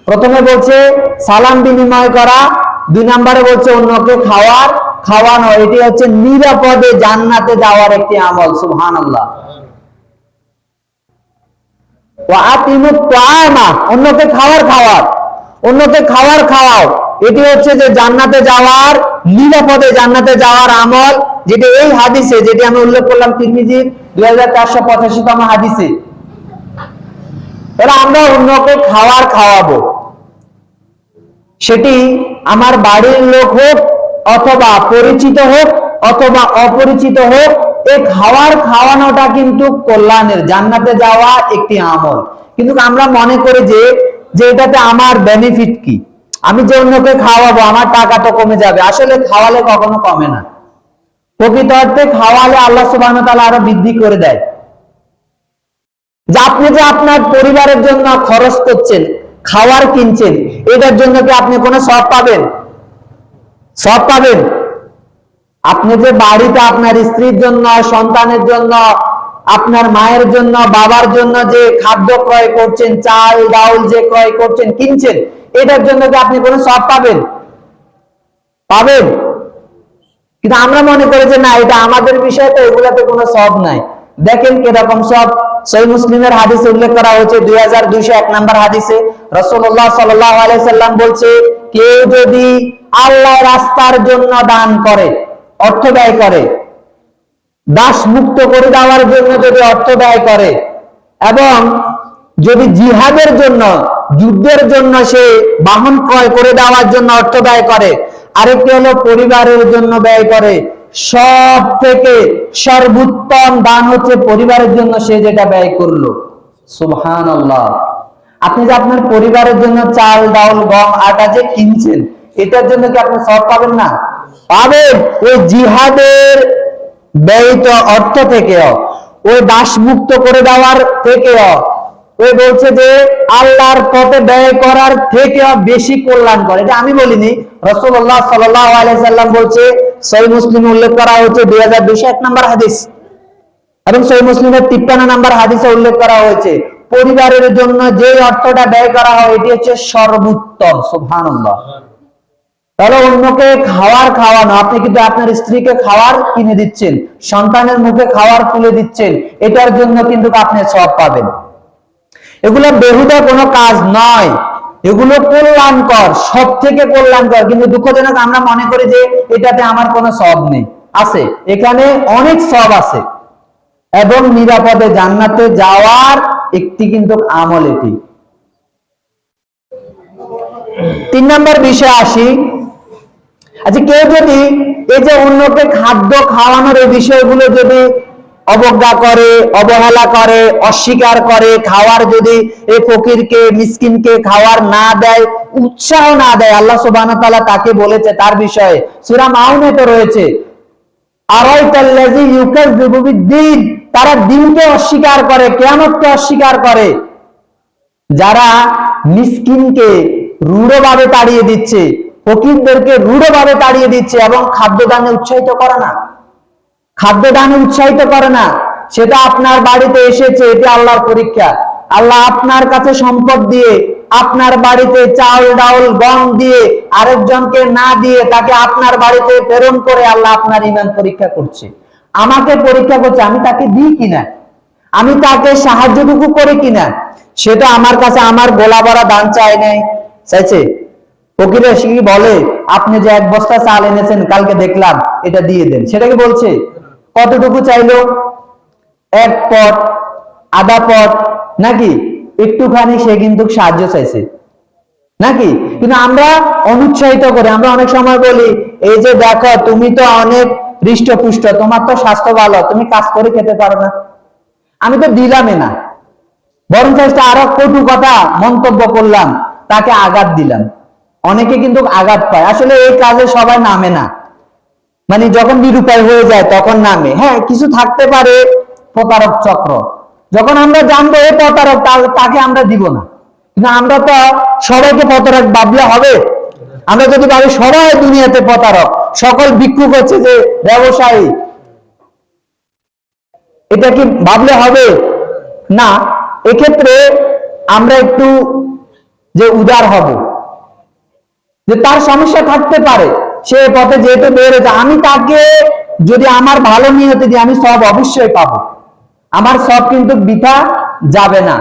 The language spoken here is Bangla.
প্রথমে বলছে সালাম বিনিময় করা, 2 নম্বরে বলছে অন্যকে খাওয়ানো। এটি হচ্ছে নিরাপদে জান্নাতে যাওয়ার একটি আমল। সুবহানাল্লাহ। ওয়া আতিমুত তাআমা, অন্যকে খাওয়াও। এটি হচ্ছে যে জান্নাতে যাওয়ার, নিরাপদে জান্নাতে যাওয়ার আমল, যেটি এই হাদিসে, যেটি আমি উল্লেখ করলাম তিরমিজির 2485তম হাদিসে। তাহলে আমরা অন্যকে খাওয়াবো, সেটি আমার বাড়ির লোক হোক অথবা পরিচিত হোক অথবা অপরিচিত হোক, এই খাওয়ানোটা কিন্তু কল্যাণের, জান্নাতে যাওয়া একটি আমল। কিন্তু আমরা মনে করি যে এটাতে আমার বেনিফিট কি, আমি যে অন্যকে খাওয়াবো আমার টাকা তো কমে যাবে। আসলে খাওয়ালে কখনো কমে না, প্রকৃত অর্থে খাওয়ালে আল্লাহ সুবহানাহু ওয়া তাআলা আরো বৃদ্ধি করে দেয়। যে আপনি যে আপনার পরিবারের জন্য খরচ করছেন, খাবার কিনছেন, এটার জন্য কি আপনি কোনো সওয়াব পাবেন? আপনি যে বাড়িতে আপনার স্ত্রীর জন্য, সন্তানের জন্য, আপনার মায়ের জন্য, বাবার জন্য যে খাদ্য ক্রয় করছেন, চাল ডাউল যে ক্রয় করছেন, কিনছেন, এটার জন্য কি আপনি কোনো সওয়াব পাবেন? কিন্তু আমরা মনে করি যে না, এটা আমাদের বিষয়, তো এগুলাতে কোনো সওয়াব নাই। দেখেন কিরকম সওয়াব। সহিহ মুসলিমের হাদিসে উল্লেখ করা হয়েছে 2201 নম্বর হাদিসে রাসূলুল্লাহ সাল্লাল্লাহু আলাইহি সাল্লাম বলছে, কেউ যদি আল্লাহর রাস্তার জন্য দান করে, অর্থ ব্যয় করে, দাস মুক্ত করে দেওয়ার জন্য যদি অর্থ ব্যয় করে, এবং যদি জিহাদের জন্য, যুদ্ধের জন্য সে বাহন ক্রয় করে দেওয়ার জন্য অর্থ ব্যয় করে, আরেকটি হলো পরিবারের জন্য ব্যয় করে, সব থেকে সর্বোত্তম দান হচ্ছে পরিবারের জন্য সে যেটা ব্যয় করলো। সুবহানাল্লাহ। আপনি যে আপনার পরিবারের জন্য চাল ডাউল গম আটা যে কিনছেন, এটার জন্য কি আপনি সওয়াব পাবেন না? পাবেন। ওই জিহাদের ব্যয়িত অর্থ থেকেও, ওই দাসমুক্ত করে দেওয়ার থেকেও, ওই বলছে যে আল্লাহর পথে ব্যয় করার থেকেও বেশি কল্যাণ করে। এটা আমি বলিনি, রাসূলুল্লাহ সাল্লাল্লাহু আলাইহি সাল্লাম বলছে। সহিহ মুসলিমে উল্লেখ করা হয়েছে 2201 নম্বর হাদিস, এবং সহিহ মুসলিমের 53 নম্বর হাদিসে উল্লেখ করা হয়েছে, পরিবারের জন্য যে অর্থটা ব্যয় করা হয় এটি হচ্ছে সর্বোত্তম। সুবহানাল্লাহ। তাহলে অন্যকে খাওয়ানো, আপনি কিন্তু আপনার স্ত্রীকে খাবার কিনে দিচ্ছেন, সন্তানের মুখে খাবার তুলে দিচ্ছেন, এটার জন্য কিন্তু আপনি সওয়াব পাবেন। এগুলো বেহুদা কোনো কাজ নয়, এগুলো কল্যাণকর, সব থেকে কল্যাণকর। কিন্তু দুঃখজনক আমরা মনে করি যে এটাতে আমার কোনো সওয়াব নেই। আছে, এখানে অনেক সওয়াব আছে, এবং নিরাপদে জান্নাতে যাওয়ার একটি কিন্তু আমল এটি। 3 নম্বর বিষয়ে আসি। আচ্ছা, কেউ যদি এই যে অন্যকে খাদ্য খাওয়ানোর এই বিষয়গুলো যদি অবজ্ঞা করে, অবহেলা করে, অস্বীকার করে, খাওয়ার যদি এই ফকিরকে, মিসকিনকে খাওয়ার না দেয়, উৎসাহ না দেয়, আল্লাহ সুবহানাহু ওয়া তাআলা তাকে বলেছে তার বিষয়ে, সূরা মাউনে তো রয়েছে, আরাইতাল্লাযী ইউকাযযিবু বিদ্দীন, তারা দিনকে অস্বীকার করে, কিয়ামতকে অস্বীকার করে। যারা মিসকিনকে রূঢ়ভাবে তাড়িয়ে দিচ্ছে, ফকিরদেরকে রূঢ়ভাবে তাড়িয়ে দিচ্ছে, এবং খাদ্যদানে উৎসাহিত করে না, সেটা আপনার বাড়িতে এসেছে, এটি আল্লাহর পরীক্ষা। আল্লাহ আপনার কাছে সম্পদ দিয়ে, আপনার বাড়িতে চাল ডাউল গম দিয়ে, আরেকজনকে না দিয়ে তাকে আপনার বাড়িতে প্রেরণ করে আল্লাহ আপনার ঈমান পরীক্ষা করছে। আমাকে পরীক্ষা করছে, আমি তাকে দিই কিনা, আমি তাকে সাহায্যটুকু করি কিনা। সেটা আমার কাছে আমার গোলা ভরা ধান চাই নাই, চাইছে। ফকির এসে কি বলে, আপনি যে 1 বস্তা চাল এনেছেন কালকে দেখলাম, এটা দিয়ে দেন, সেটা কি বলছে? কতটুকু চাইলো? 1 পট, আধা পট, নাকি একটুখানি সে কিন্তু সাহায্য চাইছে, নাকি? কিন্তু আমরা অনুৎসাহিত করি। আমরা অনেক সময় বলি, এই যে দেখো তুমি তো অনেক হৃষ্টপুষ্ট, তোমার তো স্বাস্থ্য ভালো, তুমি কাজ করে খেতে পারো না, আমি তো দিলামই না, বরং আরো কটু কথা মন্তব্য করলাম, তাকে আঘাত দিলাম। অনেকে কিন্তু আঘাত পায়। আসলে এই কাজে সবাই নামে না, মানে যখন নিরুপায় হয়ে যায় তখন নামে। হ্যাঁ, কিছু থাকতে পারে প্রতারক চক্র, যখন আমরা জানবো এই প্রতারক, তাকে আমরা দিব না। কিন্তু আমরা তো সবাইকে প্রতারক ভাবলে হবে? আমরা যদি ভাবি সবাই দুনিয়াতে প্রতারক, সকল ভিক্ষুক হচ্ছে যে ব্যবসায়ী, এটা কি ভাবলে হবে? না। এক্ষেত্রে আমরা একটু যে উদার হব, যে তার সমস্যা থাকতে পারে, সে পথে যেহেতু বেরোছে, আমি তাকে যদি আমার ভালো নিয়তে দিই, আমি সব অবশ্যই পাবো, আমার সব কিন্তু বৃথা যাবে না।